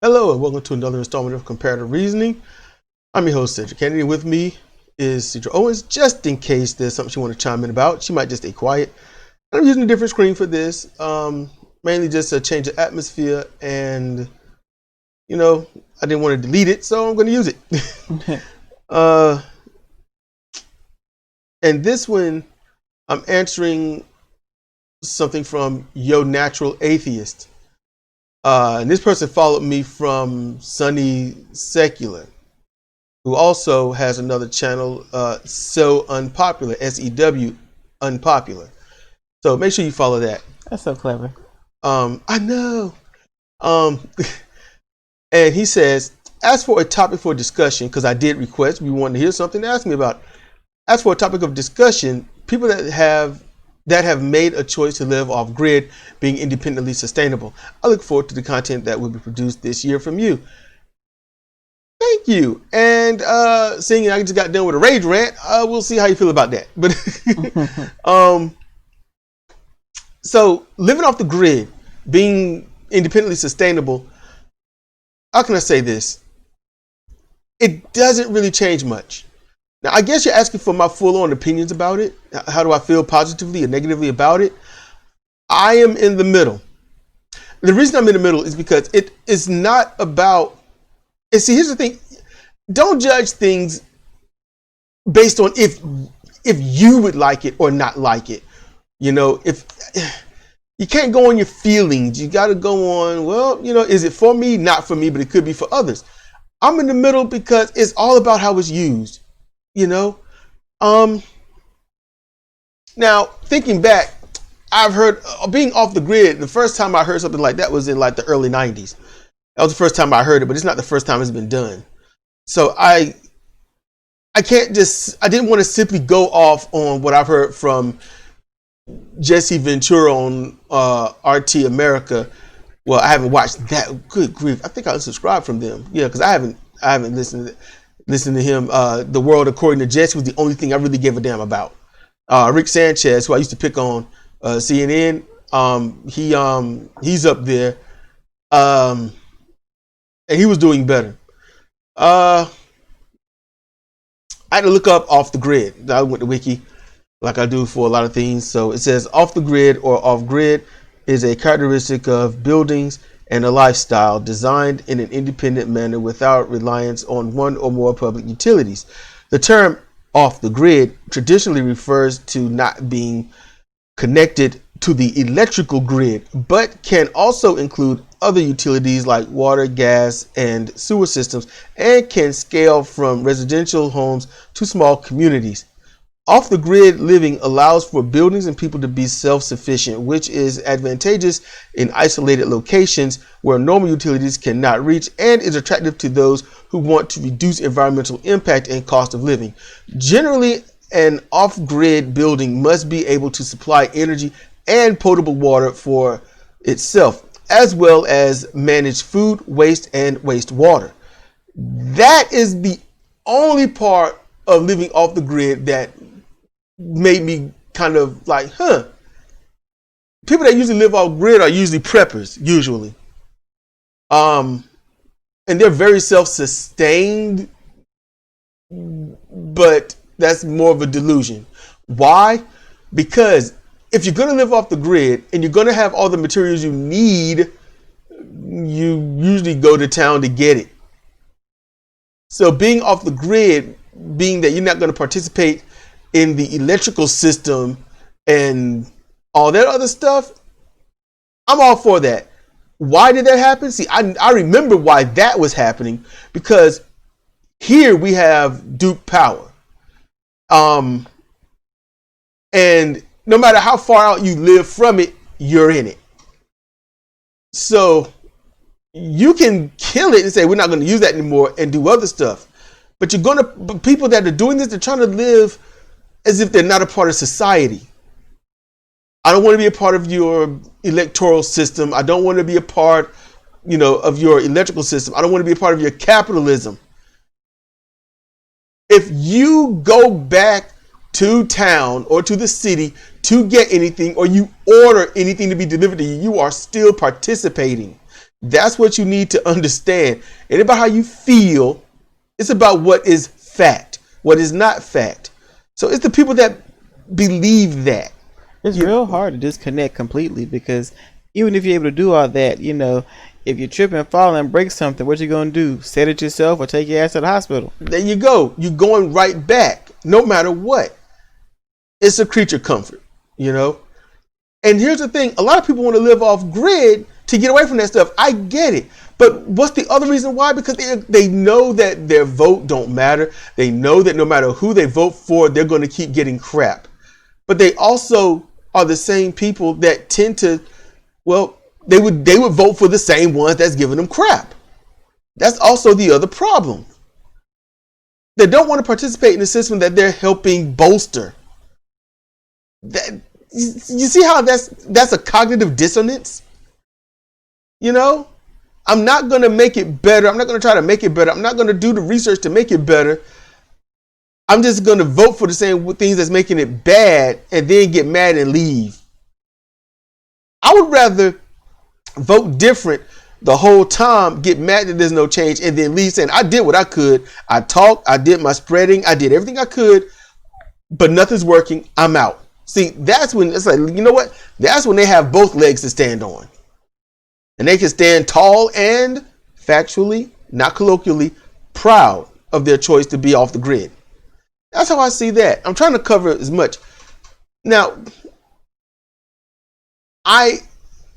Hello and welcome to another installment of Comparative Reasoning. I'm your host, Sidra Kennedy. With me is Sidra Owens, just in case there's something she wants to chime in about. She might just stay quiet. I'm using a different screen for this, mainly just a change of atmosphere, and I didn't want to delete it, so I'm going to use it. And this one, I'm answering something from Yo Natural Atheist. And this person followed me from Sunny Secular, who also has another channel, So Unpopular, SEW Unpopular. So make sure you follow that. That's so clever. I know. And he says, as for a topic for discussion, because I did request, we wanted to hear something to ask me about. As for a topic of discussion, people that have made a choice to live off grid being independently sustainable. I look forward to the content that will be produced this year from you. Thank you. And seeing I just got done with a rage rant, we'll see how you feel about that. But so living off the grid, being independently sustainable, how can I say this? It doesn't really change much. Now, I guess you're asking for my full-on opinions about it. How do I feel positively or negatively about it? I am in the middle. The reason I'm in the middle is because it is not about... And see, here's the thing. Don't judge things based on if you would like it or not like it. If you can't go on your feelings, you got to go on, well, is it for me? Not for me, but it could be for others. I'm in the middle because it's all about how it's used. Now thinking back, I've heard being off the grid. The first time I heard something like that was in like the early 90s. That was the first time I heard it, but it's not the first time it's been done. So I didn't want to simply go off on what I've heard from Jesse Ventura on RT America. Well, I haven't watched that. Good grief. I think I unsubscribed from them. Yeah, because I haven't listened to him. The World According to Jesse was the only thing I really gave a damn about. Rick Sanchez, who I used to pick on CNN, he's up there, and he was doing better. I had to look up off the grid. I went to Wiki, like I do for a lot of things. So it says off the grid or off grid is a characteristic of buildings and a lifestyle designed in an independent manner without reliance on one or more public utilities. The term off the grid traditionally refers to not being connected to the electrical grid, but can also include other utilities like water, gas, and sewer systems, and can scale from residential homes to small communities. Off the grid living allows for buildings and people to be self-sufficient, which is advantageous in isolated locations where normal utilities cannot reach, and is attractive to those who want to reduce environmental impact and cost of living. Generally, an off-grid building must be able to supply energy and potable water for itself, as well as manage food, waste, and wastewater. That is the only part of living off the grid that made me kind of like, people that usually live off grid are usually preppers, usually. And they're very self-sustained, but that's more of a delusion. Why? Because if you're going to live off the grid and you're going to have all the materials you need, you usually go to town to get it. So being off the grid, being that you're not going to participate in the electrical system and all that other stuff, I'm all for that. Why did that happen? See, I remember why that was happening, because here we have Duke Power. And no matter how far out you live from it, you're in it. So you can kill it and say, we're not going to use that anymore and do other stuff. But people that are doing this, they're trying to live as if they're not a part of society. I don't want to be a part of your electoral system. I don't want to be a part, of your electrical system. I don't want to be a part of your capitalism. If you go back to town or to the city to get anything, or you order anything to be delivered to you, you are still participating. That's what you need to understand. It ain't about how you feel. It's about what is fact, what is not fact. So it's the people that believe that. It's real hard to disconnect completely, because even if you're able to do all that, if you trip and fall and break something, what you gonna do? Set it yourself or take your ass to the hospital? There you go. You're going right back, no matter what. It's a creature comfort, And here's the thing: a lot of people want to live off grid to get away from that stuff. I get it, but what's the other reason why? Because they know that their vote don't matter. They know that no matter who they vote for, they're going to keep getting crap. But they also are the same people that tend to, they would vote for the same ones that's giving them crap. That's also the other problem. They don't want to participate in the system that they're helping bolster. That, you see how that's a cognitive dissonance? I'm not going to make it better. I'm not going to try to make it better. I'm not going to do the research to make it better. I'm just going to vote for the same things that's making it bad and then get mad and leave. I would rather vote different the whole time, get mad that there's no change, and then leave saying, I did what I could. I talked, I did my spreading, I did everything I could, but nothing's working. I'm out. See, that's when it's like, you know what? That's when they have both legs to stand on. And they can stand tall and factually, not colloquially, proud of their choice to be off the grid. That's how I see that. I'm trying to cover as much. Now, I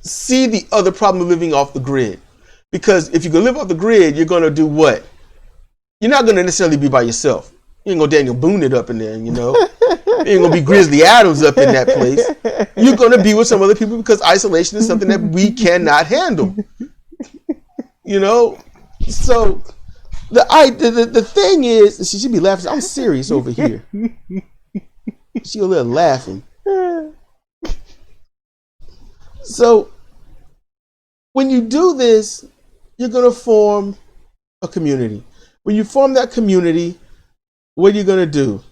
see the other problem of living off the grid. Because if you're going to live off the grid, you're going to do what? You're not going to necessarily be by yourself. You ain't going to Daniel Boone it up in there, You ain't going to be Grizzly Adams up in that place. You're going to be with some other people because isolation is something that we cannot handle. So the thing is, she should be laughing. I'm serious over here. She a little laughing. So when you do this, you're going to form a community. When you form that community, what are you going to do?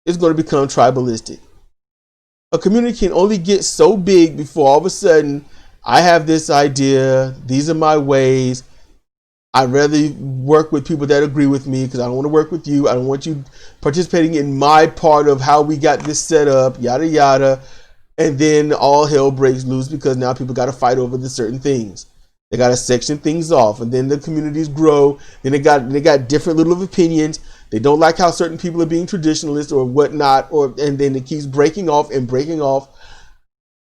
It's going to become tribalistic. A community can only get so big before all of a sudden, I have this idea. These are my ways. I'd rather work with people that agree with me because I don't want to work with you. I don't want you participating in my part of how we got this set up, yada, yada. And then all hell breaks loose because now people got to fight over the certain things. They got to section things off, and then the communities grow. Then they got different little opinions. They don't like how certain people are being traditionalist or whatnot, and then it keeps breaking off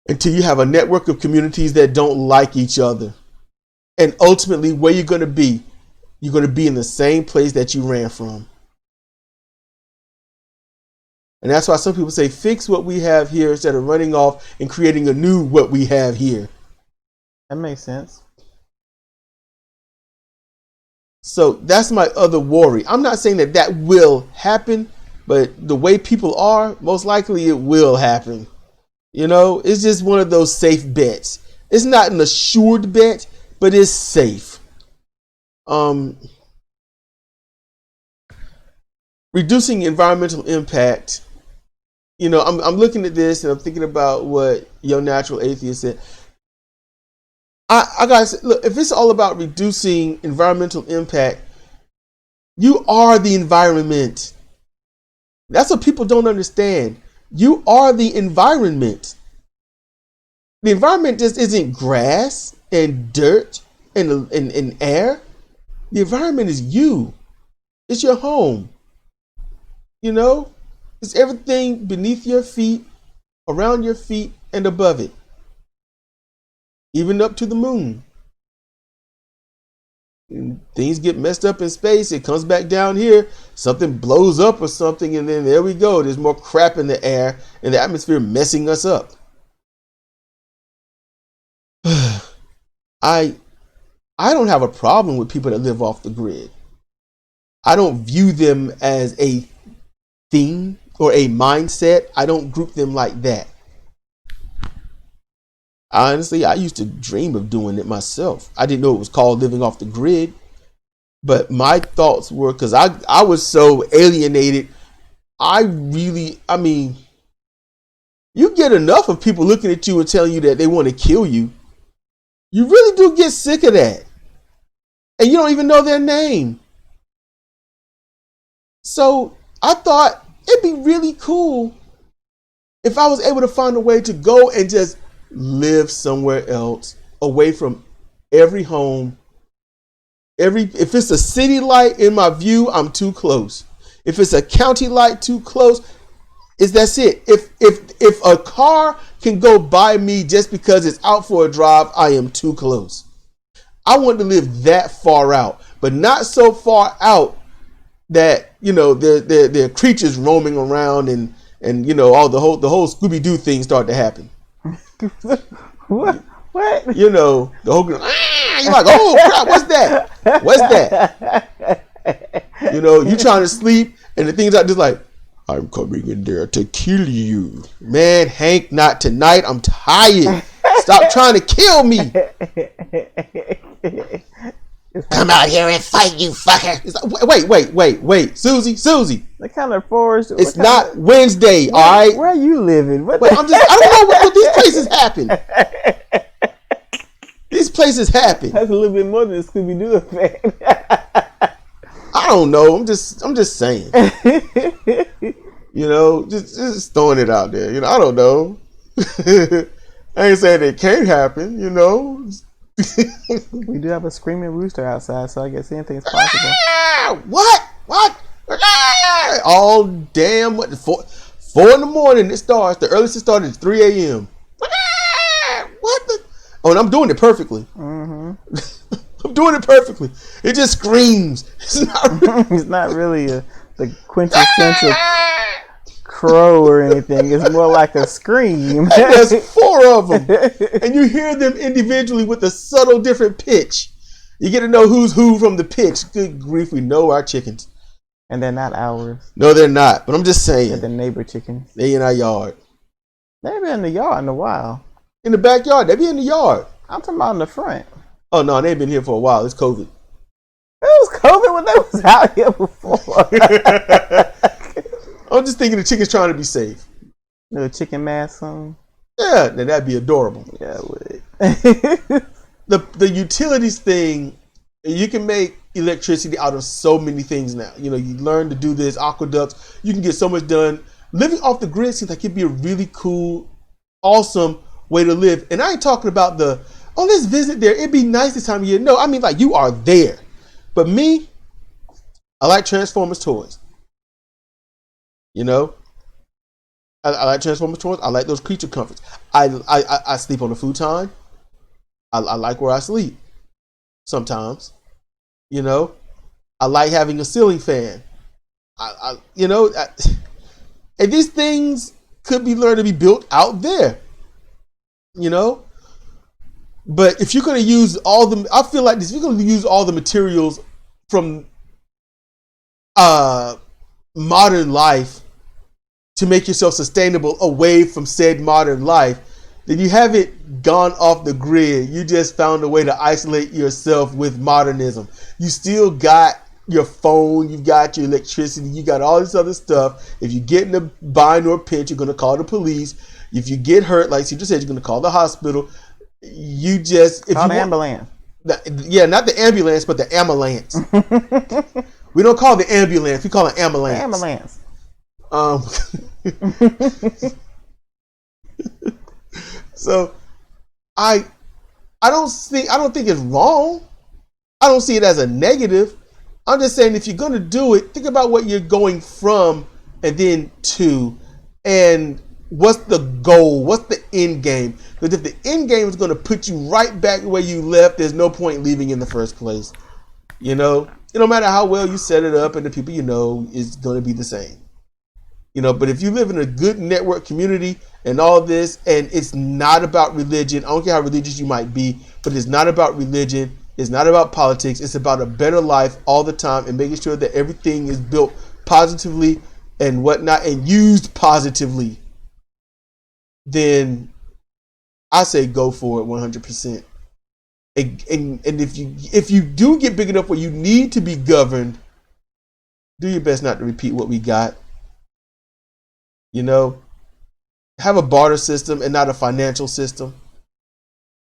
until you have a network of communities that don't like each other. And ultimately, where you're going to be in the same place that you ran from. And that's why some people say, fix what we have here instead of running off and creating a new what we have here. That makes sense. So that's my other worry. I'm not saying that will happen, but the way people are, most likely it will happen. It's just one of those safe bets. It's not an assured bet, but it's safe. Reducing environmental impact. I'm looking at this and I'm thinking about what Your Natural Atheist said. I gotta say, look, if it's all about reducing environmental impact, you are the environment. That's what people don't understand. You are the environment. The environment just isn't grass and dirt and air. The environment is you. It's your home. It's everything beneath your feet, around your feet, and above it. Even up to the moon. And things get messed up in space. It comes back down here. Something blows up or something, and then there we go. There's more crap in the air and the atmosphere messing us up. I don't have a problem with people that live off the grid. I don't view them as a thing or a mindset. I don't group them like that. Honestly, I used to dream of doing it myself. I didn't know it was called living off the grid. But my thoughts were, because I was so alienated. You get enough of people looking at you and telling you that they want to kill you. You really do get sick of that. and you don't even know their name. So I thought it'd be really cool if I was able to find a way to go and just live somewhere else, away from every home. If it's a city light in my view, I'm too close. If it's a county light too close, that's it. If a car can go by me just because it's out for a drive, I am too close. I want to live that far out, but not so far out that, you know, there are creatures roaming around and you know, all the whole Scooby-Doo thing start to happen. What? You know, the whole you're like, oh crap, what's that? What's that? You know, you trying to sleep and the things are just like, I'm coming in there to kill you. Man, Hank, not tonight. I'm tired. Stop trying to kill me. Come out here and fight, you fucker. It's like, wait. Susie. What kind of forest? It's not Wednesday, all right? Where are you living? I don't know what these places happen. These places happen. That's a little bit more than a Scooby-Doo effect. I don't know. I'm just saying. You know, just throwing it out there. You know, I don't know. I ain't saying it can't happen, you know. We do have a screaming rooster outside, so I guess anything's possible. What? All damn, 4 in the morning it starts. The earliest it started is 3 a.m. What the? Oh, and I'm doing it perfectly. Mm-hmm. I'm doing it perfectly. It just screams. It's not really the quintessential crow or anything. It's more like a scream. There's 4 of them, and you hear them individually with a subtle different pitch. You get to know who's who from the pitch. Good grief, we know our chickens. And they're not ours. No, they're not. But I'm just saying. They're the neighbor chickens. They in our yard. They've been in the yard in a while. In the backyard. They be in the yard. I'm talking about in the front. Oh, no, they've been here for a while. It's COVID. It was COVID when they was out here before. I'm just thinking the chicken's trying to be safe. Little chicken mask on. Yeah, then that'd be adorable. Yeah, it would. The utilities thing, you can make electricity out of so many things now. You know, you learn to do this, aqueducts. You can get so much done. Living off the grid seems like it'd be a really cool, awesome way to live. And I ain't talking about let's visit there. It'd be nice this time of year. No, I mean, like, you are there. But me, I like Transformers toys. You know, I like Transformers toys. I like those creature comforts. I sleep on a futon. I like where I sleep. Sometimes, you know, I like having a ceiling fan. And these things could be learned to be built out there. You know, but if you're going to use I feel like this. If you're going to use all the materials from modern life to make yourself sustainable away from said modern life, then you haven't gone off the grid. You just found a way to isolate yourself with modernism. You still got your phone, you got your electricity, you got all this other stuff. If you get in a bind or a pinch, you're going to call the police. If you get hurt, like Sidra said, you're going to call the hospital. You just... Call the ambulance. Yeah, not the ambulance, but the ambulance. We don't call it the ambulance. We call it ambulance. Ambulance. So I don't think it's wrong. I don't see it as a negative. I'm just saying, if you're going to do it, think about what you're going from and then to, and what's the goal? What's the end game? Because if the end game is going to put you right back where you left, there's no point leaving in the first place. You know, no matter how well you set it up and the people you know is going to be the same. You know, but if you live in a good network community and all this, and it's not about religion, I don't care how religious you might be, but it's not about religion, it's not about politics, it's about a better life all the time and making sure that everything is built positively and whatnot and used positively, then I say go for it 100%. And if you do get big enough where you need to be governed, do your best not to repeat what we got. You know, have a barter system and not a financial system.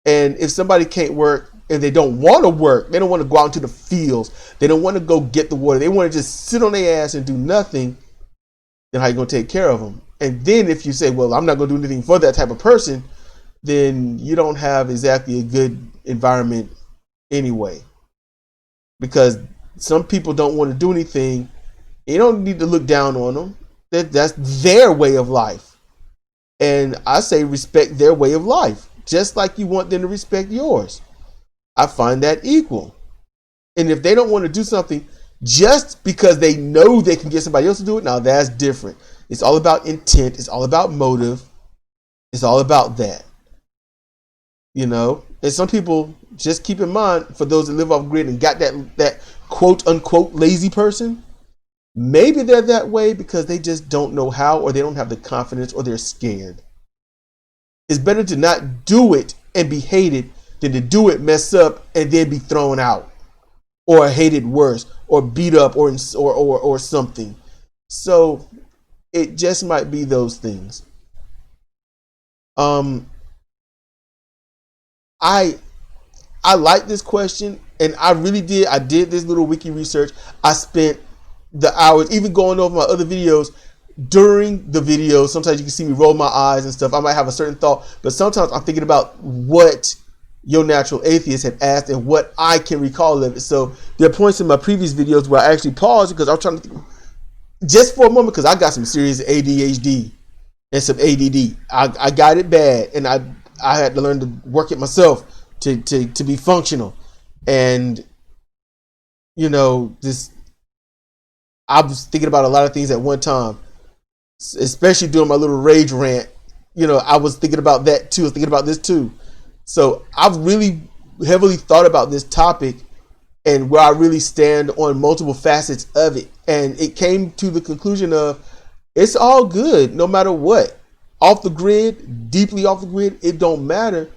And if somebody can't work, and they don't want to work, they don't want to go out into the fields, they don't want to go get the water, they want to just sit on their ass and do nothing, then how are you going to take care of them? And then if you say, well, I'm not going to do anything for that type of person, then you don't have exactly a good environment anyway. Because some people don't want to do anything. You don't need to look down on them. That's their way of life. And I say respect their way of life, just like you want them to respect yours. I find that equal. And if they don't want to do something just because they know they can get somebody else to do it, now that's different. It's all about intent. It's all about motive. It's all about that. You know, and some people, just keep in mind, for those that live off grid and got that quote unquote lazy person, maybe they're that way because they just don't know how, or they don't have the confidence, or they're scared. It's better to not do it and be hated than to do it, mess up, and then be thrown out, or hated worse, or beat up, or something. So it just might be those things. I like this question, and I really did. I did this little wiki research. I spent the hours even going over my other videos. During the video, sometimes you can see me roll my eyes and stuff. I might have a certain thought, but sometimes I'm thinking about what Your Natural Atheist had asked and what I can recall of it. So there are points in my previous videos where I actually paused because I was trying to think just for a moment, because I got some serious ADHD and some ADD. I got it bad, and I had to learn to work it myself to be functional. And you know, I was thinking about a lot of things at one time, especially during my little rage rant. You know, I was thinking about that too. I was thinking about this too. So I've really heavily thought about this topic and where I really stand on multiple facets of it. And it came to the conclusion of it's all good no matter what. Off the grid, deeply off the grid, it don't matter.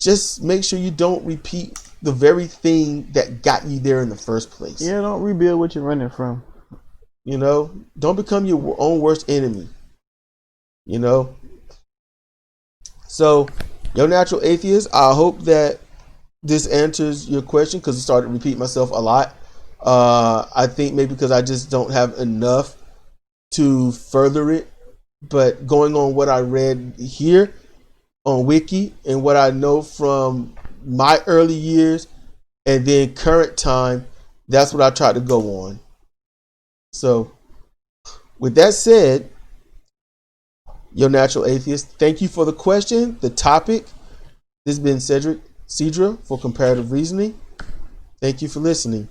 Just make sure you don't repeat the very thing that got you there in the first place. Yeah, don't rebuild what you're running from. You know, don't become your own worst enemy. You know. So, Your Natural Atheist, I hope that this answers your question, because I started to repeat myself a lot. I think maybe because I just don't have enough to further it. But going on what I read here on Wiki and what I know from my early years and then current time, that's what I try to go on. So, with that said, Your Natural Atheist, thank you for the question, the topic. This has been Sidra for Comparative Reasoning. Thank you for listening.